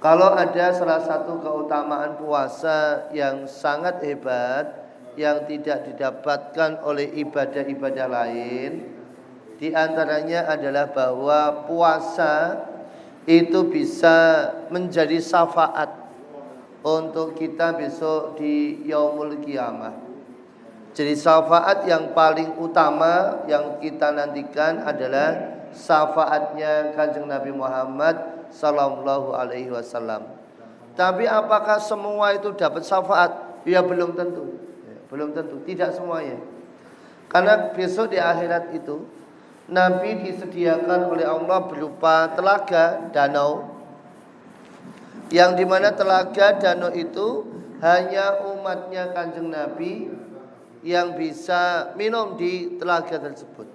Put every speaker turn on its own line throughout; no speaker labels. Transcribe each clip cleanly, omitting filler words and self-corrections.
Kalau ada salah satu keutamaan puasa yang sangat hebat yang tidak didapatkan oleh ibadah-ibadah lain, di antaranya adalah bahwa puasa itu bisa menjadi syafaat untuk kita besok di yaumul qiyamah. Jadi syafaat yang paling utama yang kita nantikan adalah syafaatnya Kanjeng Nabi Muhammad sallallahu alaihi wasallam. Tapi apakah semua itu dapat syafaat? Ya belum tentu. Belum tentu, tidak semuanya. Karena besok di akhirat itu Nabi disediakan oleh Allah berupa telaga, danau, yang dimana telaga danau itu hanya umatnya Kanjeng Nabi yang bisa minum di telaga tersebut.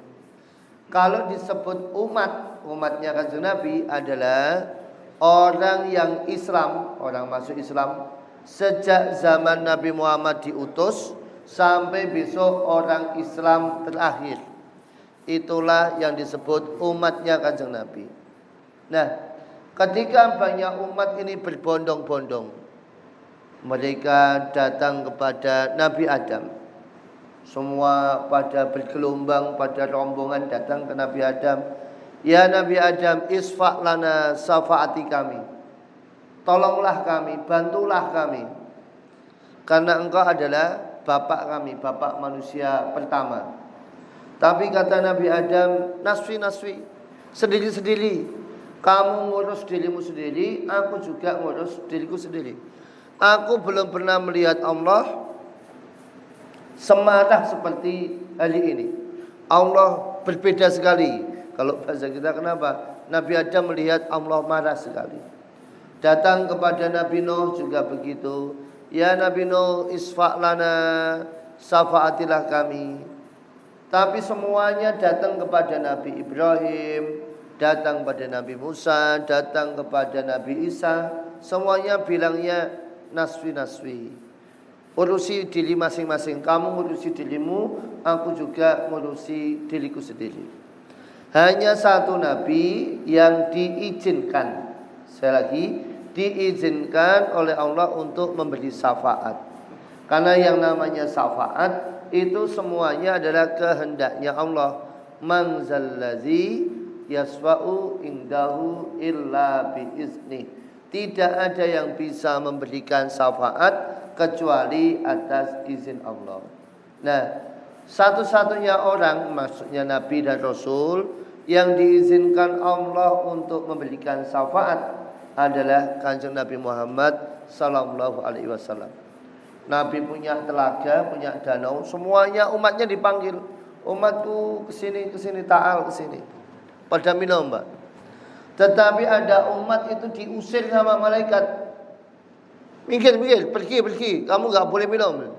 Kalau disebut umatnya Kanjeng Nabi adalah orang yang Islam, orang masuk Islam sejak zaman Nabi Muhammad diutus sampai besok orang Islam terakhir. Itulah yang disebut umatnya Kanjeng Nabi. Nah, ketika banyak umat ini berbondong-bondong, mereka datang kepada Nabi Adam. Semua pada bergelombang, pada rombongan datang ke Nabi Adam. Ya Nabi Adam, isfa' lana syafaati kami. Tolonglah kami, bantulah kami. Karena engkau adalah bapak kami, bapak manusia pertama. Tapi kata Nabi Adam, naswi, sendiri-sendiri. Kamu ngurus dirimu sendiri, aku juga ngurus diriku sendiri. Aku belum pernah melihat Allah semarah seperti hari ini. Allah berbeda sekali. Kalau bahasa kita kenapa? Nabi Adam melihat Allah marah sekali. Datang kepada Nabi Nuh juga begitu. Ya Nabi Nuh, isfa' lana, syafaatilah kami. Tapi semuanya datang kepada Nabi Ibrahim, datang kepada Nabi Musa, datang kepada Nabi Isa. Semuanya bilangnya naswi. Urusi diri masing-masing. Kamu urusi dirimu, aku juga urusi diriku sendiri. Hanya satu Nabi yang diizinkan, sekali lagi, diizinkan oleh Allah untuk memberi syafaat. Karena yang namanya syafaat itu semuanya adalah kehendaknya Allah. Man zallazi yasfa'u indahu illa biizni. Tidak ada yang bisa memberikan syafaat kecuali atas izin Allah. Nah, satu-satunya orang, maksudnya Nabi dan Rasul, yang diizinkan Allah untuk memberikan syafaat adalah Kanjeng Nabi Muhammad sallallahu alaihi wasallam. Nabi punya telaga, punya danau, semuanya umatnya dipanggil. Umatku kesini, ta'al kesini. Pada minum, Mbak. Tetapi ada umat itu diusir sama malaikat. Minggir, pergi. Kamu gak boleh minum.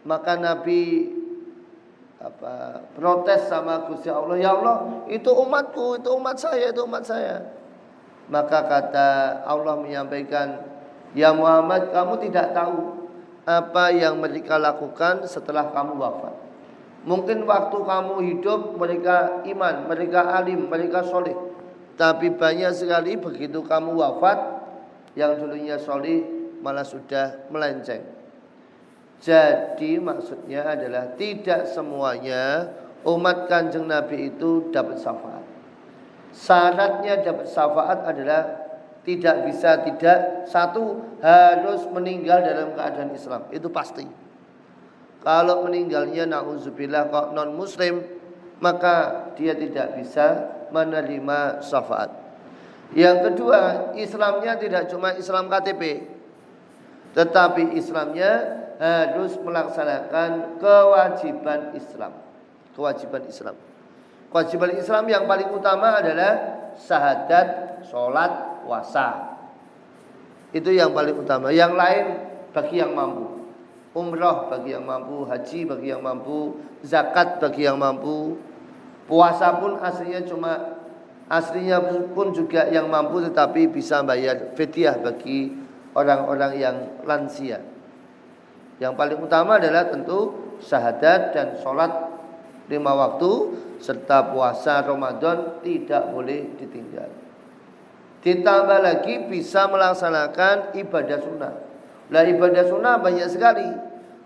Maka Nabi protes sama Gusti Allah. Ya Allah, itu umatku, itu umat saya. Maka kata Allah menyampaikan, ya Muhammad, kamu tidak tahu apa yang mereka lakukan setelah kamu wafat. Mungkin waktu kamu hidup mereka iman, mereka alim, mereka soleh. Tapi banyak sekali begitu kamu wafat, yang dulunya soleh malah sudah melenceng. Jadi maksudnya adalah tidak semuanya umat Kanjeng Nabi itu dapat syafaat. Syaratnya dapat syafaat adalah tidak bisa satu harus meninggal dalam keadaan Islam, itu pasti. Kalau meninggalnya na'udzubillah kok non muslim, maka dia tidak bisa menerima syafaat. Yang kedua, Islamnya tidak cuma Islam KTP, tetapi Islamnya harus melaksanakan kewajiban Islam. Kewajiban Islam yang paling utama adalah syahadat, sholat, puasa. Itu yang paling utama. Yang lain bagi yang mampu. Umrah bagi yang mampu, haji bagi yang mampu, zakat bagi yang mampu. Puasa pun aslinya pun juga yang mampu, tetapi bisa bayar fidyah bagi orang-orang yang lansia. Yang paling utama adalah tentu syahadat dan sholat 5 waktu serta puasa Ramadan tidak boleh ditinggal. Ditambah lagi bisa melaksanakan ibadah sunnah. Lah ibadah sunnah banyak sekali.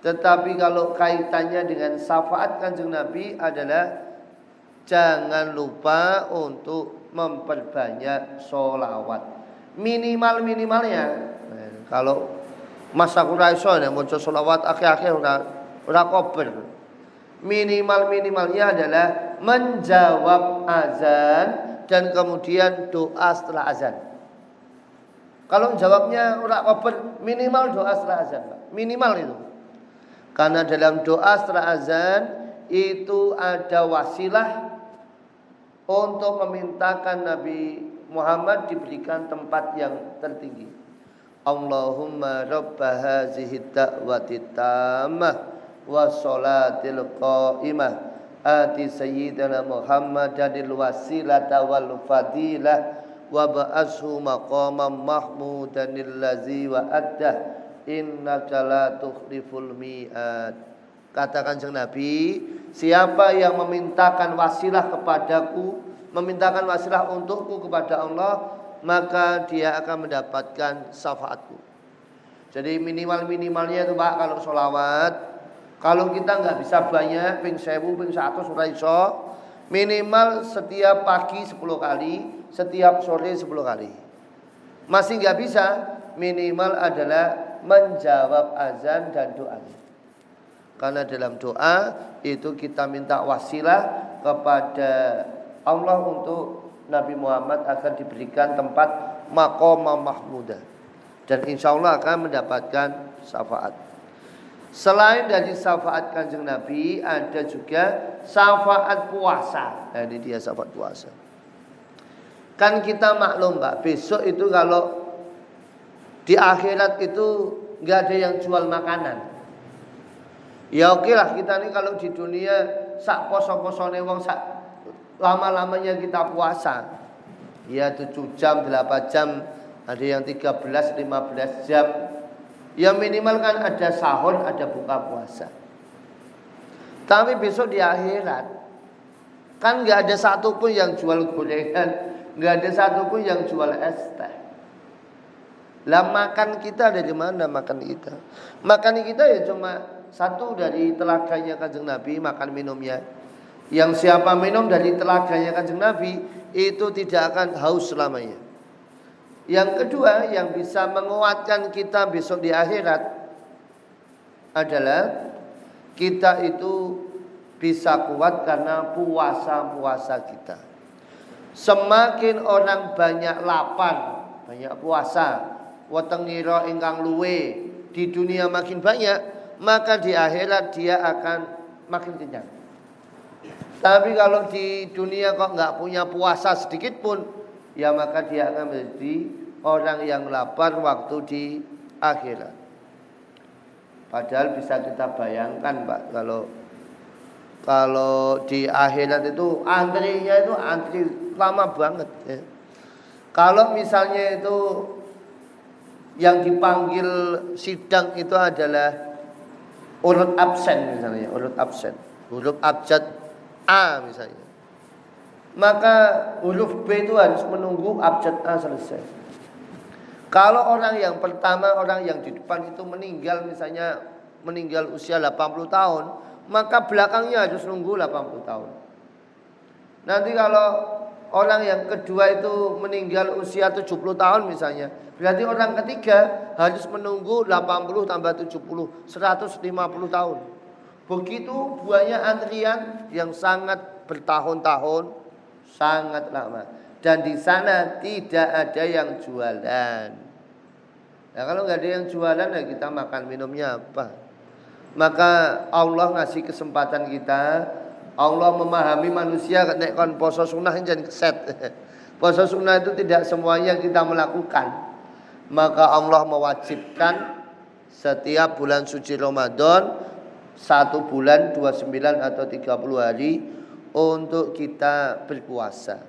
Tetapi kalau kaitannya dengan syafaat Kanjeng Nabi adalah jangan lupa untuk memperbanyak sholawat. Minimalnya. Nah, kalau masa kuraiso ya mau sholawat akhir-akhir ora kober. Minimalnya adalah menjawab azan dan kemudian doa setelah azan. Kalau jawabnya ora kober, minimal doa setelah azan, Pak. Minimal itu. Karena dalam doa setelah azan itu ada wasilah untuk memintakan Nabi Muhammad diberikan tempat yang tertinggi. Allahumma rabba hazihi da'wati tammah wassolatil qa'imah ati sayyidina Muhammadanil wasilata wal fadilah wa ba'ashu maqaman mahmudanil ladzi wa'addah innaka la tukhliful mi'ad. Kata Kanjeng Nabi, siapa yang memintakan wasilah kepadaku, memintakan wasilah untukku kepada Allah, maka dia akan mendapatkan syafaatku. Jadi minimalnya itu Pak, kalau sholawat, kalau kita nggak bisa banyak, ping 1000, ping 100 ora iso, minimal setiap pagi 10 kali, setiap sore 10 kali. Masih nggak bisa, minimal adalah menjawab azan dan doanya. Karena dalam doa itu kita minta wasilah kepada Allah untuk Nabi Muhammad akan diberikan tempat maqamah mahmudah, dan insya Allah akan mendapatkan syafaat. Selain dari syafaat Kanjeng Nabi, ada juga syafaat puasa. Nah, ini dia syafaat puasa. Kan kita maklum Pak, besok itu kalau di akhirat itu nggak ada yang jual makanan. Ya oke lah, kita nih kalau di dunia sak poso-posone wong sak lama-lamanya kita puasa. Ya 7 jam, 8 jam, ada yang 13, 15 jam. Ya minimal kan ada sahur, ada buka puasa. Tapi besok di akhirat kan nggak ada satupun yang jual gorengan, nggak ada satupun yang jual es teh. Lah makan kita dari mana makan kita? Makan kita ya cuma satu dari telaganya Kanjeng Nabi, makan minumnya. Yang siapa minum dari telaganya Kanjeng Nabi itu tidak akan haus selamanya. Yang kedua yang bisa menguatkan kita besok di akhirat adalah kita itu bisa kuat karena puasa-puasa kita. Semakin orang banyak lapar, banyak puasa, wetengiro ingkang luwe, di dunia makin banyak, maka di akhirat dia akan makin kenyang. Tapi kalau di dunia kok nggak punya puasa sedikit pun, ya maka dia akan menjadi orang yang lapar waktu di akhirat. Padahal bisa kita bayangkan Pak, kalau di akhirat itu antrinya itu antri lama banget ya. Kalau misalnya itu yang dipanggil sidang itu adalah urut absen misalnya, urut absen, huruf abjad A misalnya, maka huruf B itu harus menunggu abjad A selesai. Kalau orang yang pertama, orang yang di depan itu meninggal, misalnya meninggal usia 80 tahun, maka belakangnya harus nunggu 80 tahun. Nanti kalau orang yang kedua itu meninggal usia 70 tahun misalnya, berarti orang ketiga harus menunggu 80 tambah 70, 150 tahun. Begitu banyak antrian yang sangat bertahun-tahun, sangat lama. Dan di sana tidak ada yang jualan. Nah, kalau nggak ada yang jualan, ya kita makan minumnya apa? Maka Allah ngasih kesempatan kita. Allah memahami manusia nek kon poso sunah jangan keset. Poso sunah itu tidak semuanya kita melakukan. Maka Allah mewajibkan setiap bulan suci Ramadan 1 bulan 29 atau 30 hari untuk kita berpuasa.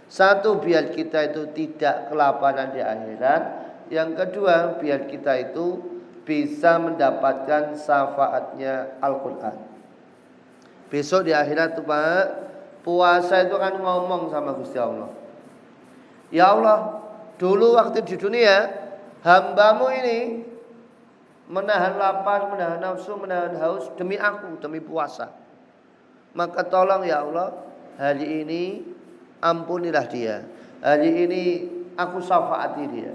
Satu, biar kita itu tidak kelaparan di akhirat. Yang kedua, biar kita itu bisa mendapatkan syafaatnya Al-Quran. Besok di akhirat tuh Pak, puasa itu kan ngomong sama Gusti Allah. Ya Allah, dulu waktu di dunia hambamu ini menahan lapar, menahan nafsu, menahan haus demi aku, demi puasa. Maka tolong ya Allah, hari ini ampunilah dia. Hari ini aku syafaati dia.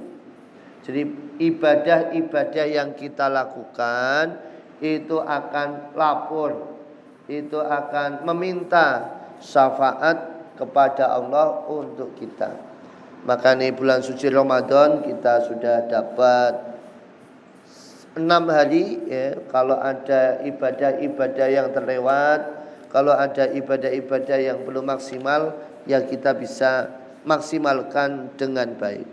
Jadi ibadah-ibadah yang kita lakukan itu akan lapor, itu akan meminta syafaat kepada Allah untuk kita. Maka nih bulan suci Ramadan kita sudah dapat 6 hari ya. Kalau ada ibadah-ibadah yang terlewat, kalau ada ibadah-ibadah yang belum maksimal, ya kita bisa maksimalkan dengan baik.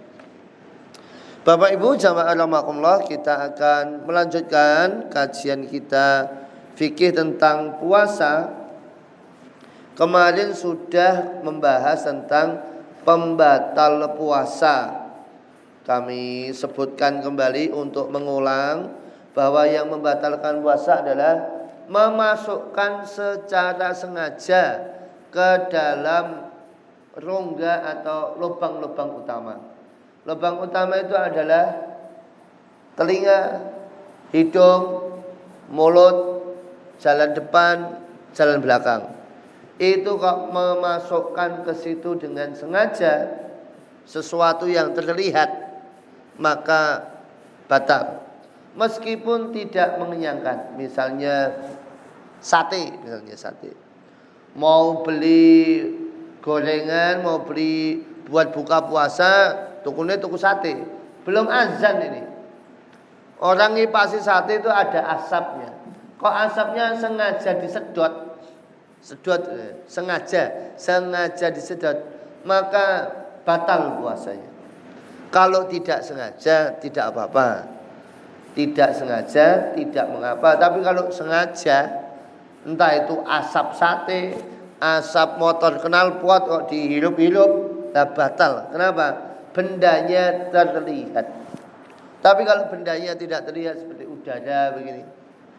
Bapak Ibu jamaah rahimakumullah, kita akan melanjutkan kajian kita fikih tentang puasa. Kemarin sudah membahas tentang pembatal puasa. Kami sebutkan kembali untuk mengulang bahwa yang membatalkan puasa adalah memasukkan secara sengaja ke dalam rongga atau lubang-lubang utama. Lubang utama itu adalah telinga, hidung, mulut, jalan depan, jalan belakang. Itu kok memasukkan ke situ dengan sengaja sesuatu yang terlihat, maka batal. Meskipun tidak mengenyangkan. Misalnya sate. Mau beli gorengan, mau beli buat buka puasa, tuku sate. Belum azan ini. Orang ngipasi sate itu ada asapnya. Kok asapnya sengaja disedot? Sengaja disedot, maka batal puasanya. Kalau tidak sengaja tidak apa-apa. Tidak sengaja tidak mengapa. Tapi kalau sengaja, entah itu asap sate, asap motor knalpot kok dihirup-hirup, batal. Kenapa? Bendanya terlihat. Tapi kalau bendanya tidak terlihat seperti udara begini,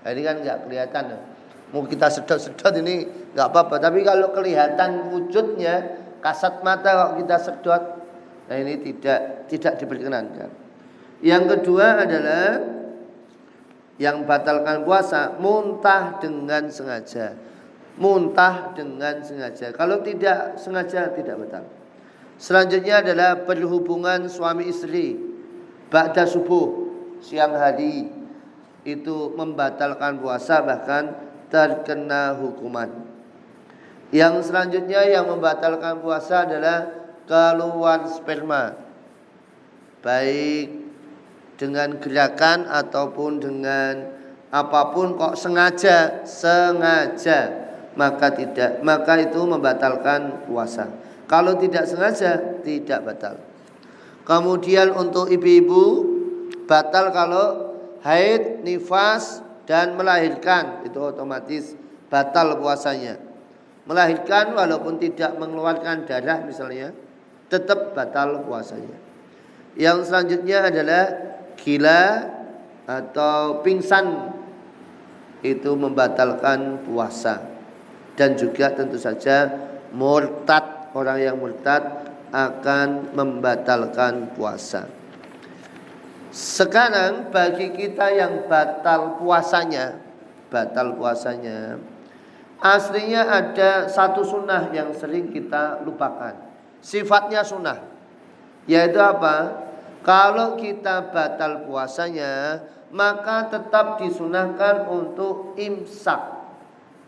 ini kan nggak kelihatan. Mau kita sedot-sedot ini nggak apa-apa. Tapi kalau kelihatan wujudnya, kasat mata kalau kita sedot, nah ini tidak diperkenankan. Yang kedua adalah yang batalkan puasa, muntah dengan sengaja. Kalau tidak sengaja tidak batal. Selanjutnya adalah berhubungan suami istri ba'da subuh, siang hari, itu membatalkan puasa, bahkan terkena hukuman. Yang selanjutnya yang membatalkan puasa adalah keluar sperma, baik dengan gerakan ataupun dengan apapun, kok sengaja, maka itu membatalkan puasa. Kalau tidak sengaja tidak batal. Kemudian untuk ibu-ibu batal kalau haid, nifas dan melahirkan, itu otomatis batal puasanya. Melahirkan walaupun tidak mengeluarkan darah misalnya, tetap batal puasanya. Yang selanjutnya adalah gila atau pingsan, itu membatalkan puasa. Dan juga tentu saja murtad, orang yang murtad akan membatalkan puasa. Sekarang bagi kita yang batal puasanya, aslinya ada satu sunnah yang sering kita lupakan. Sifatnya sunnah, yaitu apa? Kalau kita batal puasanya, maka tetap disunahkan untuk imsak.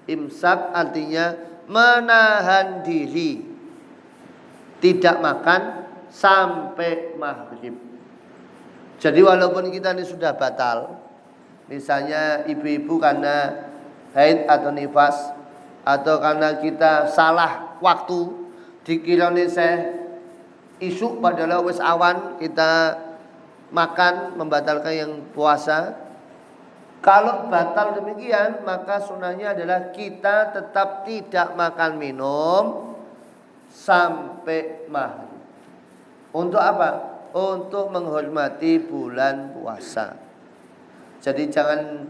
Imsak artinya menahan diri, tidak makan sampai maghrib. Jadi walaupun kita ini sudah batal, misalnya ibu-ibu karena haid atau nifas, atau karena kita salah waktu, dikira nih saya isuk padahal wis awan, kita makan membatalkan yang puasa. Kalau batal demikian, maka sunahnya adalah kita tetap tidak makan minum sampai maghrib. Untuk apa? Untuk menghormati bulan puasa. Jadi jangan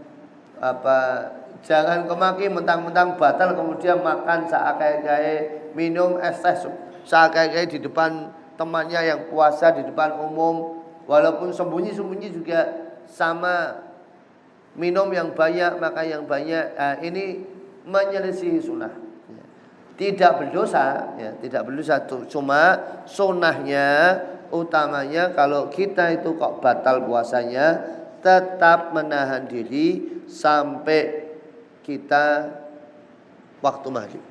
kemaki mentang-mentang batal kemudian makan seakai-akai, minum es teh seakai-akai di depan temannya yang puasa di depan umum, walaupun sembunyi-sembunyi juga sama, minum yang banyak, makan yang banyak, ini menyelisihi sunnah. Tidak berdosa, ya, tidak berdosa. Cuma sunnahnya, utamanya kalau kita itu kok batal puasanya, tetap menahan diri sampai kita waktu maghrib.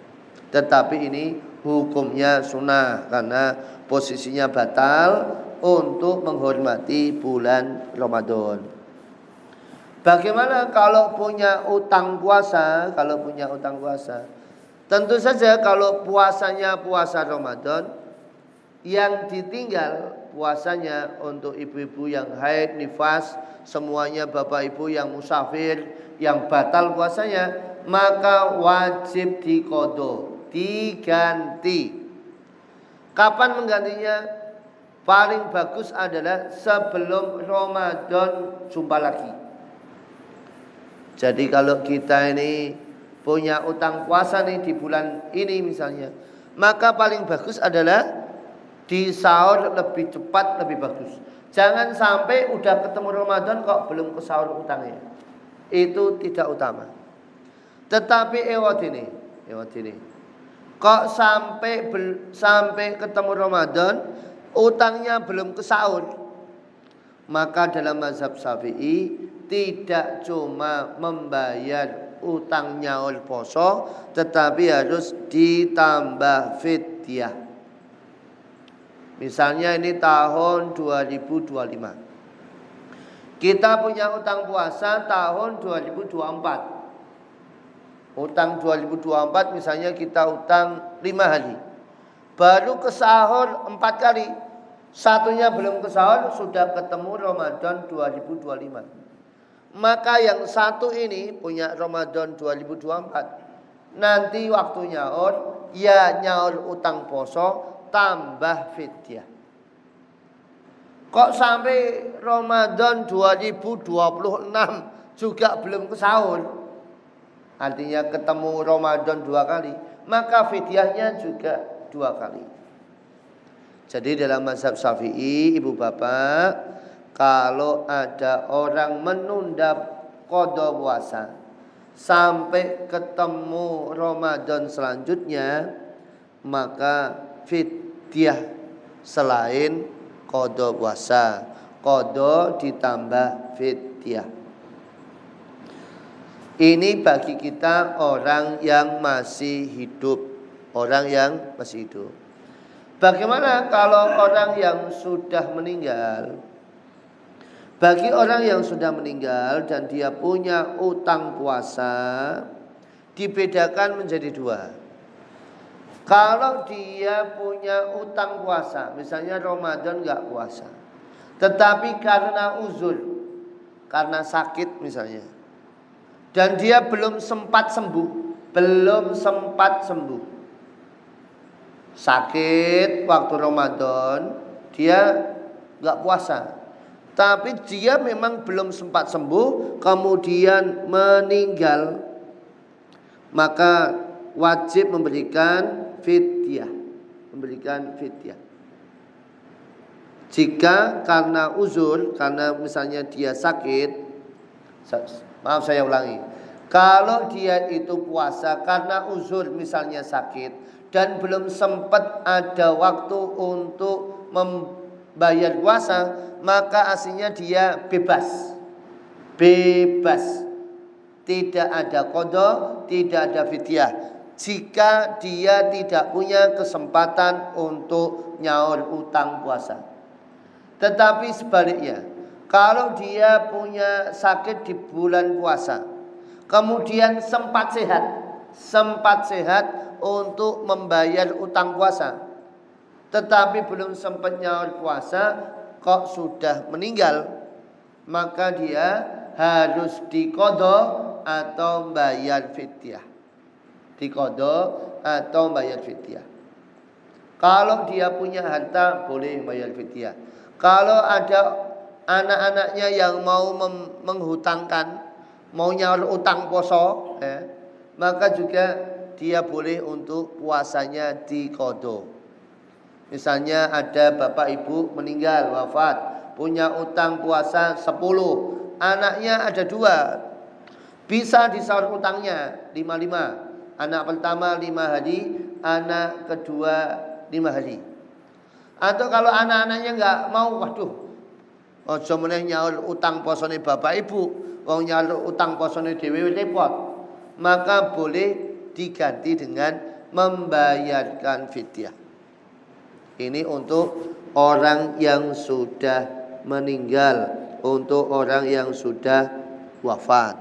Tetapi ini hukumnya sunnah karena posisinya batal untuk menghormati bulan Ramadan. Bagaimana kalau punya utang puasa? Kalau punya utang puasa, tentu saja kalau puasanya puasa Ramadan, yang ditinggal puasanya untuk ibu-ibu yang haid, nifas, semuanya bapak ibu yang musafir, yang batal puasanya, maka wajib diqadha, diganti. Kapan menggantinya? Paling bagus adalah sebelum Ramadan jumpa lagi. Jadi kalau kita ini punya utang puasa nih di bulan ini misalnya, maka paling bagus adalah di sahur lebih cepat, lebih bagus. Jangan sampai udah ketemu Ramadan kok belum ke sahur utangnya. Itu tidak utama. Tetapi ewat ini. Kok sampai ketemu Ramadan utangnya belum ke sahur, maka dalam mazhab Syafi'i tidak cuma membayar utang nyaur poso, tetapi harus ditambah fidyah. Misalnya ini tahun 2025, kita punya utang puasa tahun 2024. Utang 2024 misalnya kita utang 5 hari, baru ke sahur 4 kali, satunya belum ke sahur sudah ketemu Ramadan 2025. Maka yang satu ini punya Ramadan 2024, nanti waktu nyaur, ya nyaur utang poso tambah fidyah. Kok sampai Ramadan 2026 juga belum ke sahur, artinya ketemu Ramadan 2 kali, maka fidyahnya juga 2 kali. Jadi dalam mazhab Syafi'i, ibu bapak, kalau ada orang menunda qadha puasa sampai ketemu Ramadan selanjutnya, maka fidyah selain qadha puasa, qadha ditambah fidyah. Ini bagi kita orang yang masih hidup, Bagaimana kalau orang yang sudah meninggal? Bagi orang yang sudah meninggal dan dia punya utang puasa, dibedakan menjadi 2. Kalau dia punya utang puasa, misalnya Ramadan enggak puasa, tetapi karena uzur, karena sakit misalnya, dan dia belum sempat sembuh, sakit waktu Ramadan, dia enggak puasa. Tapi dia memang belum sempat sembuh, kemudian meninggal, maka wajib memberikan fidyah. Jika karena uzur, karena misalnya dia sakit, maaf saya ulangi, kalau dia itu puasa karena uzur misalnya sakit dan belum sempat ada waktu untuk membayar puasa, maka aslinya dia bebas, tidak ada qadha, tidak ada fidyah, jika dia tidak punya kesempatan untuk nyaur utang puasa. Tetapi sebaliknya, kalau dia punya sakit di bulan puasa, kemudian sempat sehat untuk membayar utang puasa, tetapi belum sempat nyaur puasa, kok sudah meninggal, maka dia harus diqadha atau bayar fidyah. Kalau dia punya harta boleh bayar fidyah. Kalau ada anak-anaknya yang mau menghutangkan, mau nyaur utang poso, maka juga dia boleh untuk puasanya diqadha. Misalnya ada bapak ibu meninggal, wafat, punya utang puasa 10, anaknya ada 2, bisa disaur utangnya 5-5. Anak pertama 5 hari, anak kedua 5 hari. Atau kalau anak-anaknya enggak mau, waduh, ojo meneh nyaur utang posone bapak ibu, wong nyaur utang posone dhewe repot, maka boleh diganti dengan membayarkan fidyah. Ini untuk orang yang sudah meninggal, untuk orang yang sudah wafat.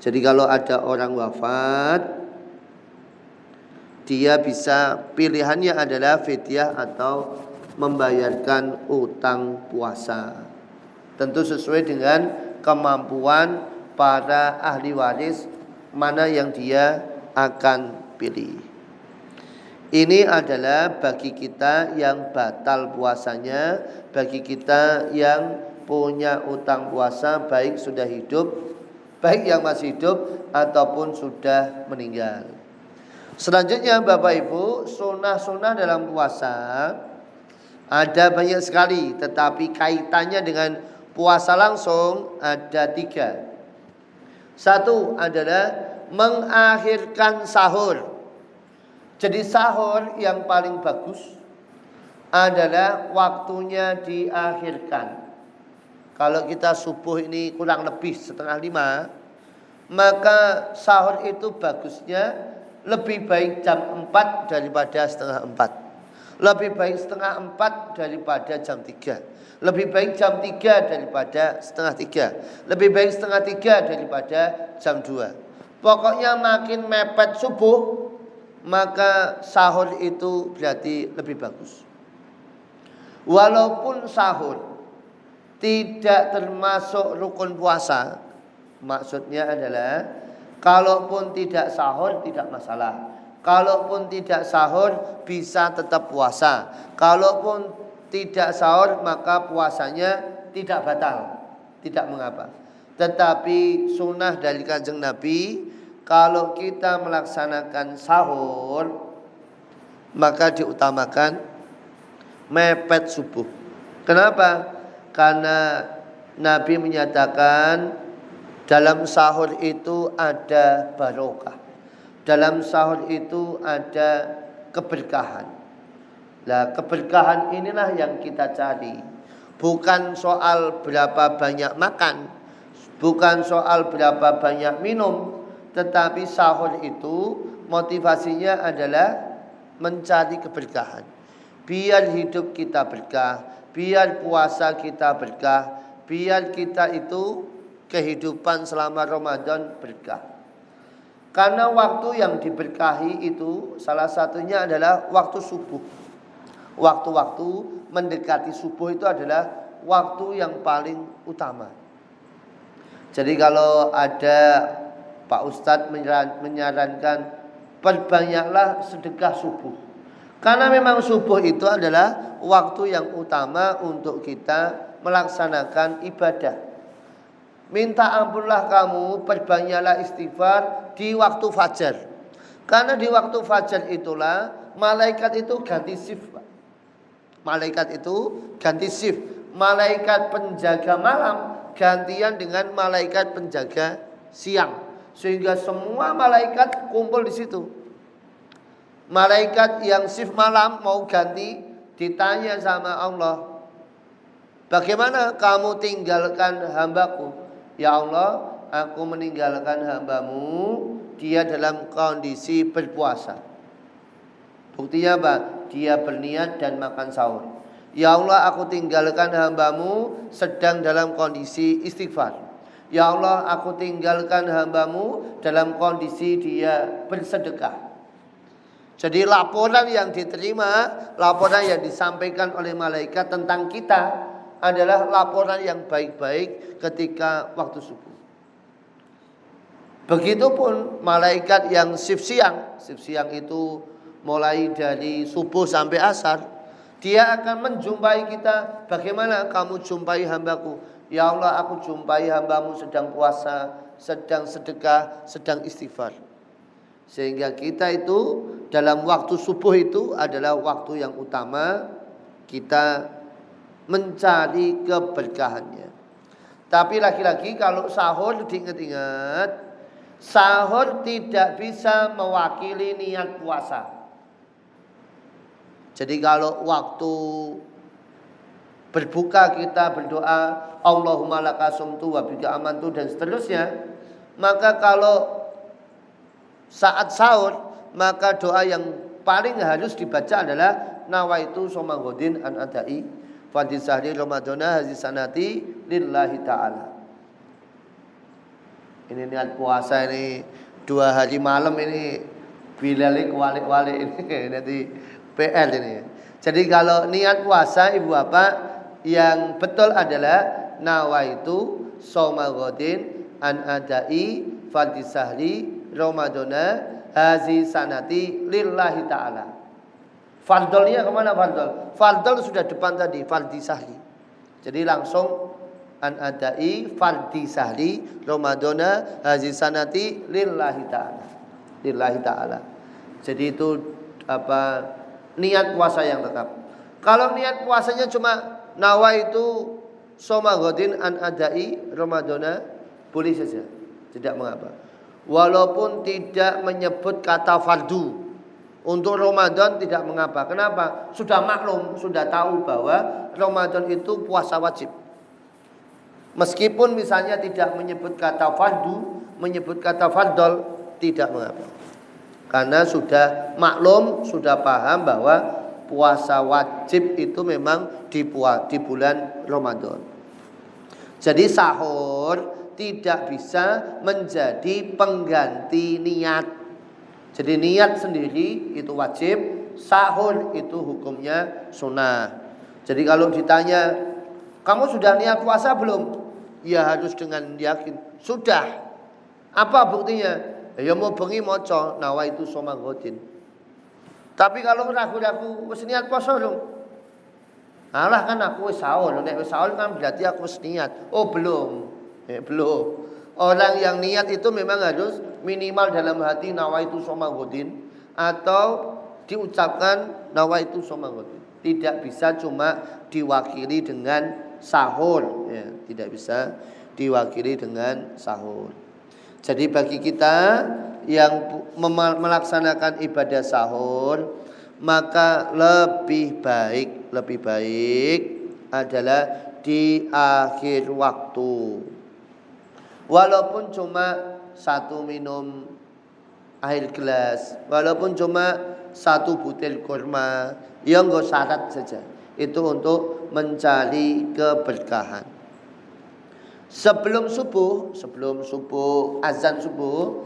Jadi kalau ada orang wafat, dia bisa, pilihannya adalah fidyah atau membayarkan utang puasa. Tentu sesuai dengan kemampuan para ahli waris mana yang dia akan pilih. Ini adalah bagi kita yang batal puasanya, bagi kita yang punya utang puasa baik sudah hidup, baik yang masih hidup ataupun sudah meninggal. Selanjutnya Bapak Ibu, sunnah-sunnah dalam puasa ada banyak sekali, tetapi kaitannya dengan puasa langsung ada 3. Satu adalah mengakhirkan sahur. Jadi sahur yang paling bagus adalah waktunya diakhirkan. Kalau kita subuh ini kurang lebih 4:30, maka sahur itu bagusnya lebih baik jam 4 daripada 3:30. Lebih baik 3:30 daripada jam 3. Lebih baik jam 3 daripada 2:30. Lebih baik 2:30 daripada jam 2. Pokoknya makin mepet subuh, maka sahur itu berarti lebih bagus. Walaupun sahur tidak termasuk rukun puasa, maksudnya adalah kalaupun tidak sahur tidak masalah. Kalaupun tidak sahur bisa tetap puasa. Kalaupun tidak sahur maka puasanya tidak batal, tidak mengapa. Tetapi sunnah dari Kanjeng Nabi, kalau kita melaksanakan sahur maka diutamakan mepet subuh. Kenapa? Karena Nabi menyatakan dalam sahur itu ada barokah. Dalam sahur itu ada keberkahan. Nah, keberkahan inilah yang kita cari. Bukan soal berapa banyak makan, bukan soal berapa banyak minum, tetapi sahur itu motivasinya adalah mencari keberkahan. Biar hidup kita berkah, biar puasa kita berkah, biar kita itu kehidupan selama Ramadan berkah. Karena waktu yang diberkahi itu salah satunya adalah waktu subuh. Waktu-waktu mendekati subuh itu adalah waktu yang paling utama. Jadi kalau ada Pak Ustadz menyarankan perbanyaklah sedekah subuh. Karena memang subuh itu adalah waktu yang utama untuk kita melaksanakan ibadah. Minta ampunlah kamu, perbanyaklah istighfar di waktu fajar. Karena di waktu fajar itulah malaikat itu ganti shift. Malaikat itu ganti shift. Malaikat penjaga malam gantian dengan malaikat penjaga siang. Sehingga semua malaikat kumpul di situ. Malaikat yang shift malam mau ganti, ditanya sama Allah, bagaimana kamu tinggalkan hambaku? Ya Allah, aku meninggalkan hambamu, dia dalam kondisi berpuasa. Buktinya apa? Dia berniat dan makan sahur. Ya Allah, aku tinggalkan hambamu sedang dalam kondisi istighfar. Ya Allah, aku tinggalkan hambamu dalam kondisi dia bersedekah. Jadi laporan yang diterima, laporan yang disampaikan oleh malaikat tentang kita adalah laporan yang baik-baik ketika waktu subuh. Begitupun malaikat yang shift siang. Shift siang itu mulai dari subuh sampai asar. Dia akan menjumpai kita. Bagaimana kamu jumpai hambaku? Ya Allah, aku jumpai hambamu sedang puasa, sedang sedekah, sedang istighfar. Sehingga kita itu dalam waktu subuh itu adalah waktu yang utama kita mencari keberkahannya. Tapi lagi-lagi kalau sahur diingat-ingat, sahur tidak bisa mewakili niat puasa. Jadi kalau waktu berbuka kita berdoa Allahumma laka sumtu wa bika amantu dan seterusnya, maka kalau saat sahur maka doa yang paling harus dibaca adalah nawaitu soma godin an adai fadil sahri ramadana hazi sanati lillahi ta'ala. Ini niat puasa ini 2 hari malam ini bilalik walik-walik ini nanti PR ini. Jadi kalau niat puasa ibu bapak yang betul adalah nawaitu soma godin an adai fadil sahri ramadana hazi sanati lillahi ta'ala. Fardolnya kemana fardol? Fardol sudah depan tadi, fardi sahri. Jadi langsung an adai fardi sahri ramadana hazi sanati lillahi ta'ala. Lillahi ta'ala. Jadi itu niat puasa yang tetap. Kalau niat puasanya cuma nawaitu soma godin an adai ramadana, boleh saja, tidak mengapa. Walaupun tidak menyebut kata fardu. Untuk Ramadan tidak mengapa. Kenapa? Sudah maklum, sudah tahu bahwa Ramadan itu puasa wajib. Meskipun misalnya tidak menyebut kata fardu, menyebut kata fardol, tidak mengapa. Karena sudah maklum, sudah paham bahwa puasa wajib itu memang di bulan Ramadan. Jadi sahur tidak bisa menjadi pengganti niat. Jadi niat sendiri itu wajib, sahur itu hukumnya sunnah. Jadi kalau ditanya, kamu sudah niat puasa belum? Ya harus dengan yakin. Sudah. Apa buktinya? Ya mau bengi maca nawaitu soma godin. Tapi kalau ragu-ragu wis niat puasa belum? Alah kan aku wis sahur, nek wis sahur kan berarti aku wis niat. Oh belum. Belum. Orang yang niat itu memang harus minimal dalam hati nawaitu soma godin atau diucapkan nawaitu soma godin. Tidak bisa cuma diwakili dengan sahur, ya, tidak bisa diwakili dengan sahur. Jadi bagi kita yang melaksanakan ibadah sahur, maka lebih baik adalah di akhir waktu. Walaupun cuma 1 minum air gelas, walaupun cuma 1 butir kurma, ya enggak syarat saja. Itu untuk mencari keberkahan. Sebelum subuh, azan subuh,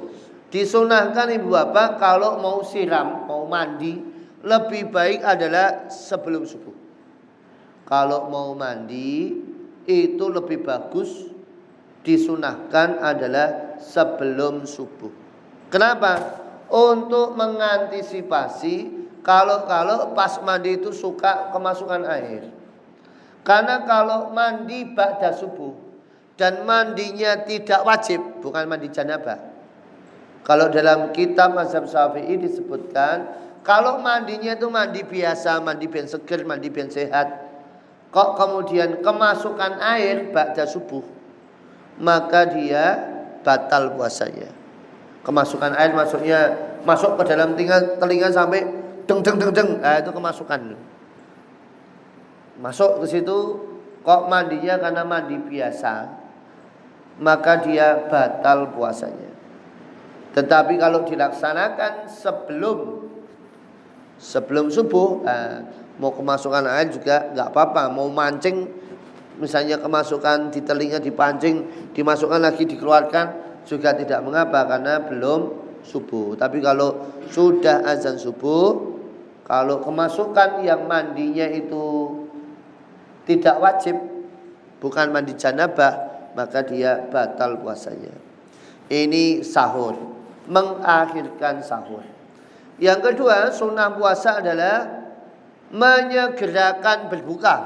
disunahkan ibu bapak kalau mau siram, mau mandi, lebih baik adalah sebelum subuh. Kalau mau mandi itu lebih bagus disunahkan adalah sebelum subuh. Kenapa? Untuk mengantisipasi kalau pas mandi itu suka kemasukan air. Karena kalau mandi ba'da subuh dan mandinya tidak wajib, bukan mandi janabah. Kalau dalam kitab mazhab Syafi'i disebutkan kalau mandinya itu mandi biasa, mandi ben seger, mandi ben sehat, kok kemudian kemasukan air ba'da subuh, maka dia batal puasanya. Kemasukan air maksudnya masuk ke dalam telinga sampai deng. Nah, itu kemasukan. Masuk ke situ kok mandinya karena mandi biasa, maka dia batal puasanya. Tetapi kalau dilaksanakan sebelum subuh, mau kemasukan air juga enggak apa-apa. Mau mancing misalnya kemasukan di telinga dipancing, dimasukkan lagi dikeluarkan juga tidak mengapa karena belum subuh. Tapi kalau sudah azan subuh, kalau kemasukan yang mandinya itu tidak wajib, bukan mandi janabah, maka dia batal puasanya. Ini sahur, mengakhirkan sahur. Yang kedua, sunnah puasa adalah menyegerakan berbuka.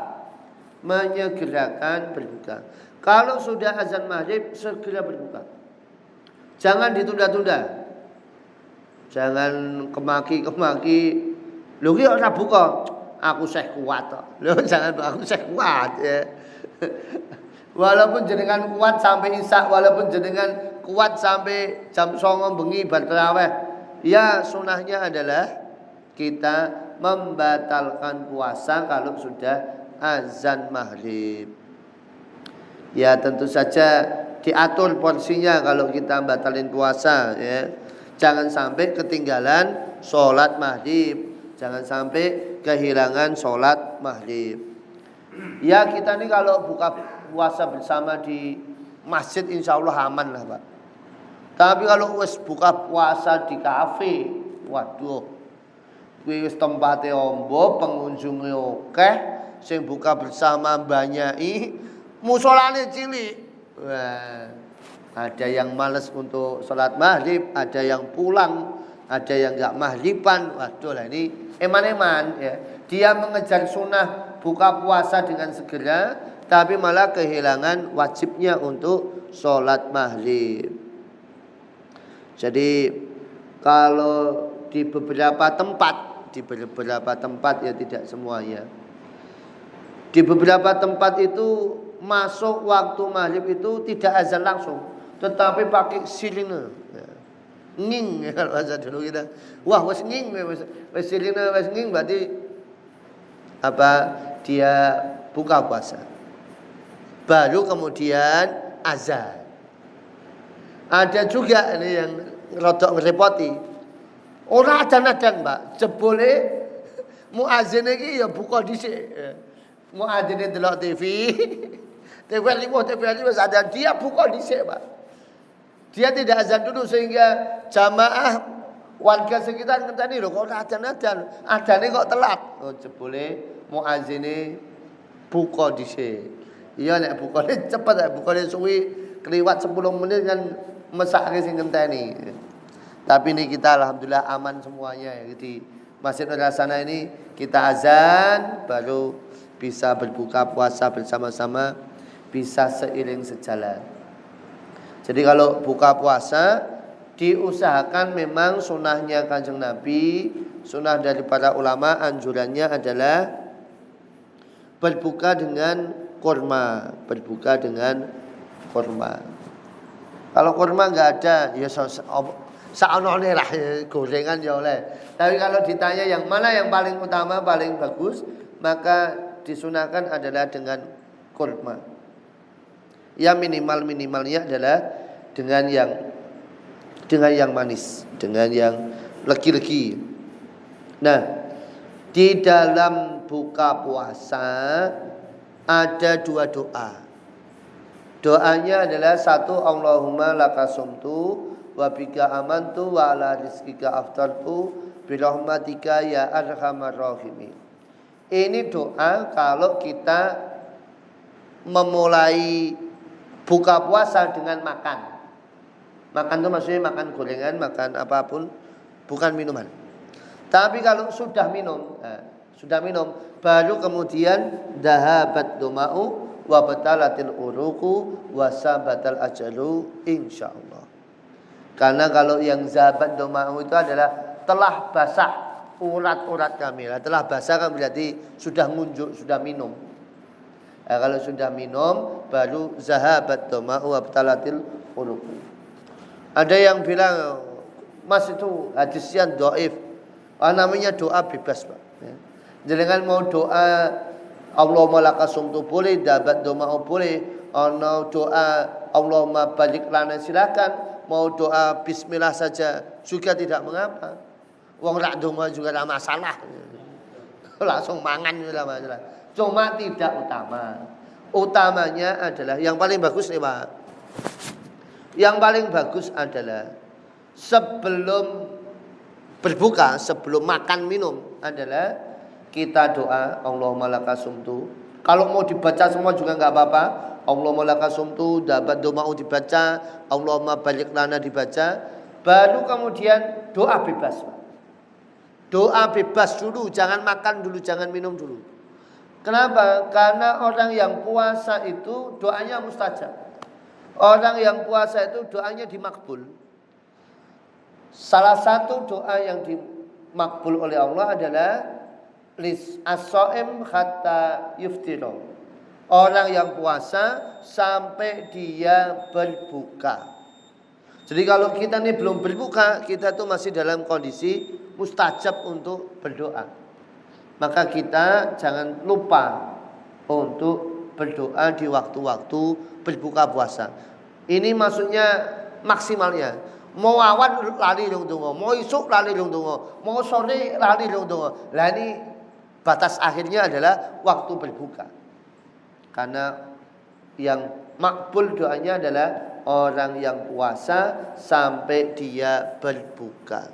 Kalau sudah azan maghrib segera berbuka. Jangan ditunda-tunda. Jangan kemaki. Lho ki ora buka. aku Syekh kuat kok. Loh jangan aku Syekh kuat ya. Walaupun jenengan kuat sampai isya, walaupun jenengan kuat sampai jam 09.00 bengi bar tarawih, ya sunahnya adalah kita membatalkan puasa kalau sudah azan maghrib. Ya tentu saja diatur porsinya kalau kita batalin puasa ya. Jangan sampai ketinggalan sholat maghrib, jangan sampai kehilangan sholat maghrib. Ya kita nih kalau buka puasa bersama di masjid insya Allah aman lah Pak. Tapi kalau wis buka puasa di kafe, waduh, wis tempatnya ombo, pengunjungnya oke, sing buka bersama banyak musolane cilik. Wah, ada yang males untuk sholat maghrib, ada yang pulang, ada yang nggak maghriban. Waduh lah ini eman-eman ya. Dia mengejar sunnah buka puasa dengan segera, tapi malah kehilangan wajibnya untuk sholat maghrib. Jadi kalau di beberapa tempat ya tidak semuanya. Di beberapa tempat itu masuk waktu maghrib itu tidak azan langsung, tetapi pakai sirine. Ya. Nging ya, kalau bahasa dulu kita. Wah, wes nging, wes sirine, wes nging berarti apa? Dia buka puasa. Baru kemudian azan. Ada juga ini yang rodok ngerepoti. Ora adan-adan, Mbak. Jebole muazin iki ya buka dhisik. Muazin delok TV. TV5 azan, dia buka dhisik, Pak. Dia tidak azan dulu sehingga jamaah warga sekitar ngenteni lho kok ora adan-adan. Adane kok telat. Oh, jebole muazine buka dhisik. Iya nek bukane cepet, nek bukane suwi kliwat 10 menit kan mesake sing ngenteni. Tapi ini kita alhamdulillah aman semuanya ya. Di Masjid Rasana ini kita azan baru bisa berbuka puasa bersama-sama, bisa seiring sejalan. Jadi kalau buka puasa diusahakan memang sunnahnya Kanjeng Nabi, sunnah dari para ulama anjurannya adalah berbuka dengan kurma, berbuka dengan kurma. Kalau kurma enggak ada, ya saonone lah gorengan ya oleh. Tapi kalau ditanya yang mana yang paling utama, paling bagus, maka disunahkan adalah dengan kurma. Ya minimalnya adalah dengan yang manis, dengan yang legi-legi. Nah, di dalam buka puasa ada 2 doa. Doanya adalah 1, Allahumma lakasumtu wa bika amantu wa ala rizkika aftartu birahmatika ya arhamar rahimin. Ini doa kalau kita memulai buka puasa dengan makan. Makan itu maksudnya makan gorengan, makan apapun, bukan minuman. Tapi kalau sudah minum, baru kemudian dahabat doma'u wa batalatil uruku wa sabatal ajalu insyaallah. Karena kalau yang zahabat doma'u itu adalah telah basah urat-urat kami. Telah basah kan berarti sudah ngunjuk, sudah minum. Nah, kalau sudah minum baru zahabat doma'u wa batalatil uruku. Ada yang bilang Mas itu hadisnya dhaif. Namanya doa bebas, Pak. Jangan mau doa Allahumma lakasumtu boleh, dapat doma'u boleh. Ono doa Allahumma balik lana silakan. Mau doa bismillah saja juga tidak mengapa. Wong rak donga juga tidak masalah. Langsung mangan tidak masalah. Cuma tidak utama. Utamanya adalah yang paling bagus nih Pak. Yang paling bagus adalah sebelum berbuka, sebelum makan minum adalah kita doa Allahumma lakasumtu. Kalau mau dibaca semua juga enggak apa-apa. Allahumma lakasumtu, dapat doma'u dibaca, Allahumma balik lana dibaca. Baru kemudian doa bebas. Doa bebas dulu, jangan makan dulu, jangan minum dulu. Kenapa? Karena orang yang puasa itu doanya mustajab. Orang yang puasa itu doanya dimakbul. Salah satu doa yang dimakbul oleh Allah adalah lis as-shaim hatta yuftira. Orang yang puasa sampai dia berbuka. Jadi kalau kita ini belum berbuka, kita tuh masih dalam kondisi mustajab untuk berdoa. Maka kita jangan lupa untuk berdoa di waktu-waktu berbuka puasa. Ini maksudnya maksimalnya. Mau awan lali dong dongo, mau isuk lali dong dongo, mau sore lali dong dongo. Lah ini batas akhirnya adalah waktu berbuka. Karena yang makbul doanya adalah orang yang puasa sampai dia berbuka.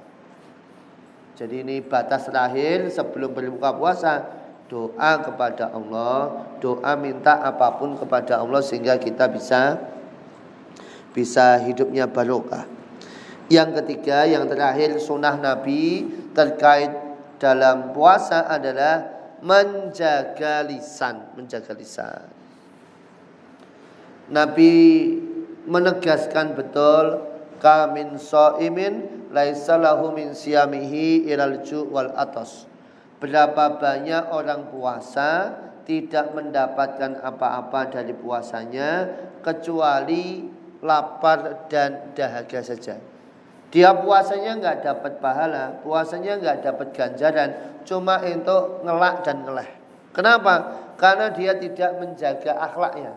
Jadi ini batas terakhir sebelum berbuka puasa. Doa kepada Allah, doa minta apapun kepada Allah sehingga kita bisa hidupnya barokah. Yang ketiga, yang terakhir sunnah Nabi terkait dalam puasa adalah menjaga lisan. Nabi menegaskan betul, kamin shaimin laisa lahu min siyamihi ilal ju' wal atas. Berapa banyak orang puasa tidak mendapatkan apa-apa dari puasanya kecuali lapar dan dahaga saja. Dia puasanya nggak dapat pahala, puasanya nggak dapat ganjaran, cuma untuk ngelak dan ngeleh. Kenapa? Karena dia tidak menjaga akhlaknya,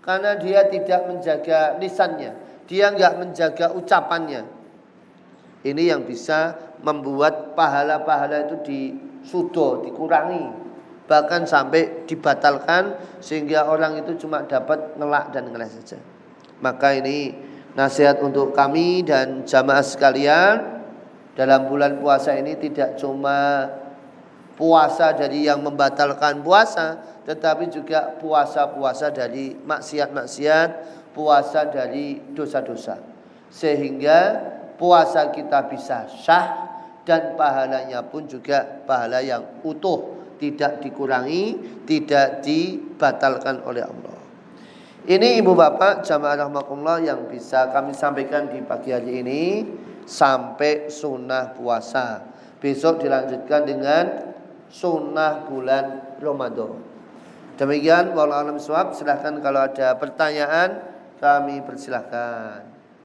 karena dia tidak menjaga lisannya, dia nggak menjaga ucapannya. Ini yang bisa membuat pahala-pahala itu dikurangi, bahkan sampai dibatalkan sehingga orang itu cuma dapat ngelak dan ngeleh saja. Maka ini nasihat untuk kami dan jamaah sekalian, dalam bulan puasa ini tidak cuma puasa dari yang membatalkan puasa, tetapi juga puasa-puasa dari maksiat-maksiat, puasa dari dosa-dosa. Sehingga puasa kita bisa sah dan pahalanya pun juga pahala yang utuh, tidak dikurangi, tidak dibatalkan oleh Allah. Ini ibu bapak jamaah rahmatullah yang bisa kami sampaikan di pagi hari ini sampai sunnah puasa. Besok dilanjutkan dengan sunnah bulan Ramadan. Demikian wallahu a'lam bishawab. Silahkan kalau ada pertanyaan kami persilahkan.